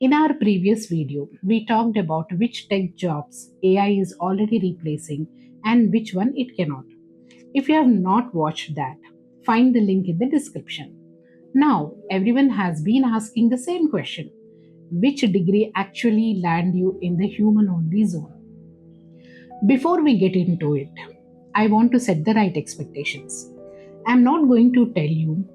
In our previous video, we talked about which tech jobs AI is already replacing and which one it cannot. If you have not watched that, find the link in the description. Now, everyone has been asking the same question: which degree actually land you in the human only zone? Before we get into it, I want to set the right expectations. I'm not going to tell you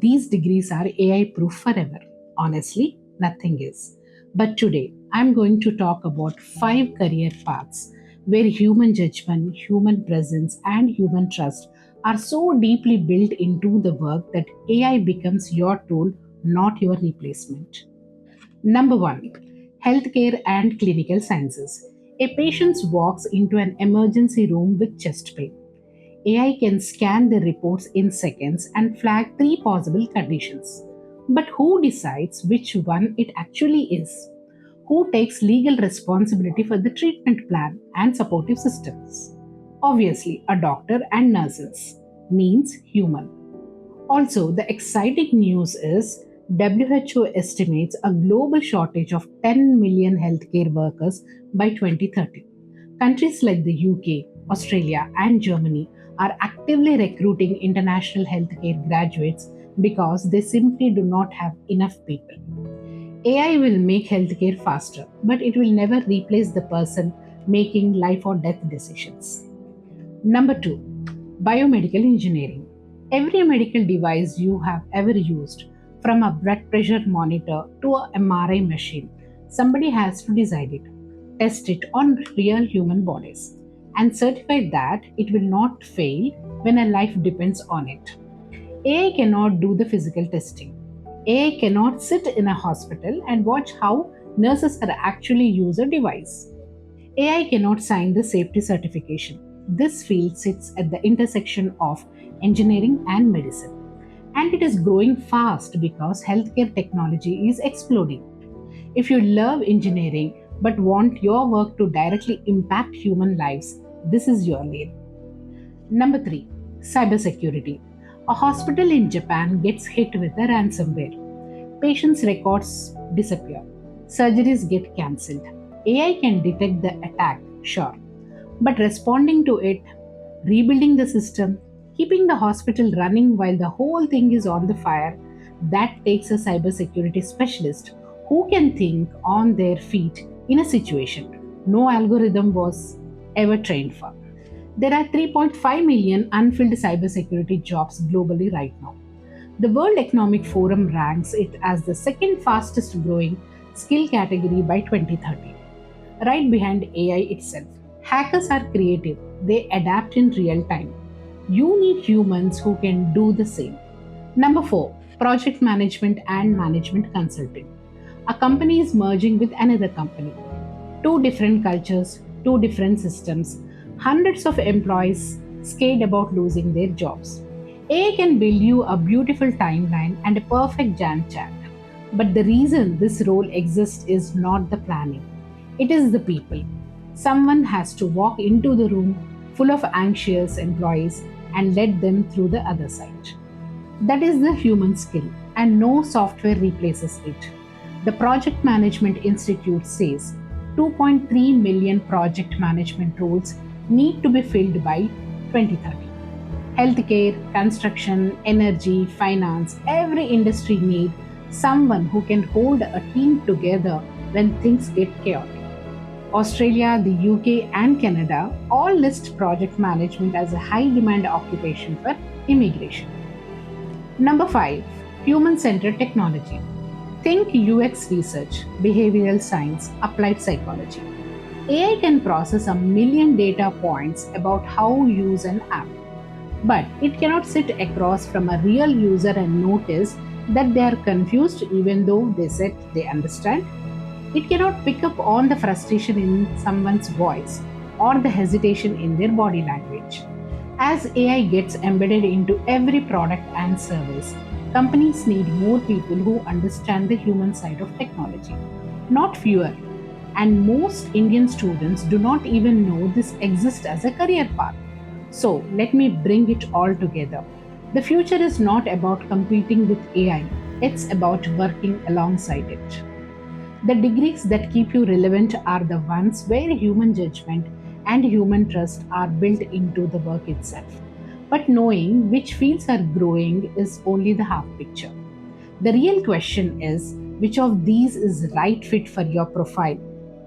these degrees are AI proof forever. Honestly, nothing is. But today, I'm going to talk about 5 career paths where human judgment, human presence, and human trust are so deeply built into the work that AI becomes your tool, not your replacement. Number 1, healthcare and clinical sciences. A patient walks into an emergency room with chest pain. AI can scan the reports in seconds and flag 3 possible conditions. But who decides which one it actually is? Who takes legal responsibility for the treatment plan and supportive systems? Obviously, a doctor and nurses means human. Also, the exciting news is WHO estimates a global shortage of 10 million healthcare workers by 2030. Countries like the UK, Australia, and Germany are actively recruiting international healthcare graduates because they simply do not have enough people. AI will make healthcare faster, but it will never replace the person making life or death decisions. Number 2, biomedical engineering. Every medical device you have ever used, from a blood pressure monitor to a MRI machine, somebody has to design it, test it on real human bodies, and certify that it will not fail when a life depends on it. AI cannot do the physical testing. AI cannot sit in a hospital and watch how nurses are actually use a device. AI cannot sign the safety certification. This field sits at the intersection of engineering and medicine. And it is growing fast because healthcare technology is exploding. If you love engineering but want your work to directly impact human lives, this is your lane. Number 3, cybersecurity. A hospital in Japan gets hit with a ransomware. Patients' records disappear. Surgeries get cancelled. AI can detect the attack, sure, but responding to it, rebuilding the system, keeping the hospital running while the whole thing is on the fire, that takes a cybersecurity specialist who can think on their feet in a situation no algorithm was ever trained for. There are 3.5 million unfilled cybersecurity jobs globally right now. The World Economic Forum ranks it as the second fastest growing skill category by 2030, right behind AI itself. Hackers are creative, they adapt in real time. You need humans who can do the same. Number 4, project management and management consulting. A company is merging with another company. Two different cultures, two different systems, hundreds of employees scared about losing their jobs. AI can build you a beautiful timeline and a perfect Gantt chart. But the reason this role exists is not the planning, it is the people. Someone has to walk into the room full of anxious employees and let them through the other side. That is the human skill, and no software replaces it. The Project Management Institute says 2.3 million project management roles need to be filled by 2030. Healthcare, construction, energy, finance, every industry need someone who can hold a team together when things get chaotic. Australia, the UK, and Canada all list project management as a high demand occupation for immigration. Number 5, human centered technology. Think UX research, behavioral science, applied psychology. AI can process a million data points about how you use an app, but it cannot sit across from a real user and notice that they are confused even though they said they understand. It cannot pick up on the frustration in someone's voice or the hesitation in their body language. As AI gets embedded into every product and service, companies need more people who understand the human side of technology, not fewer. And most Indian students do not even know this exists as a career path. So, let me bring it all together. The future is not about competing with AI, it's about working alongside it. The degrees that keep you relevant are the ones where human judgment and human trust are built into the work itself. But knowing which fields are growing is only the half picture. The real question is which of these is right fit for your profile,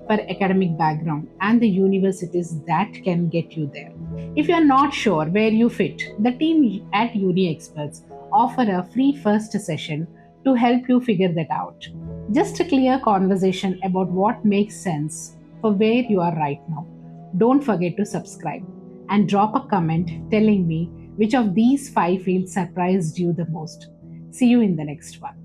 for academic background, and the universities that can get you there. If you are not sure where you fit, the team at Uni Experts offer a free first session to help you figure that out. Just a clear conversation about what makes sense for where you are right now. Don't forget to subscribe and drop a comment telling me which of these five fields surprised you the most. See you in the next one.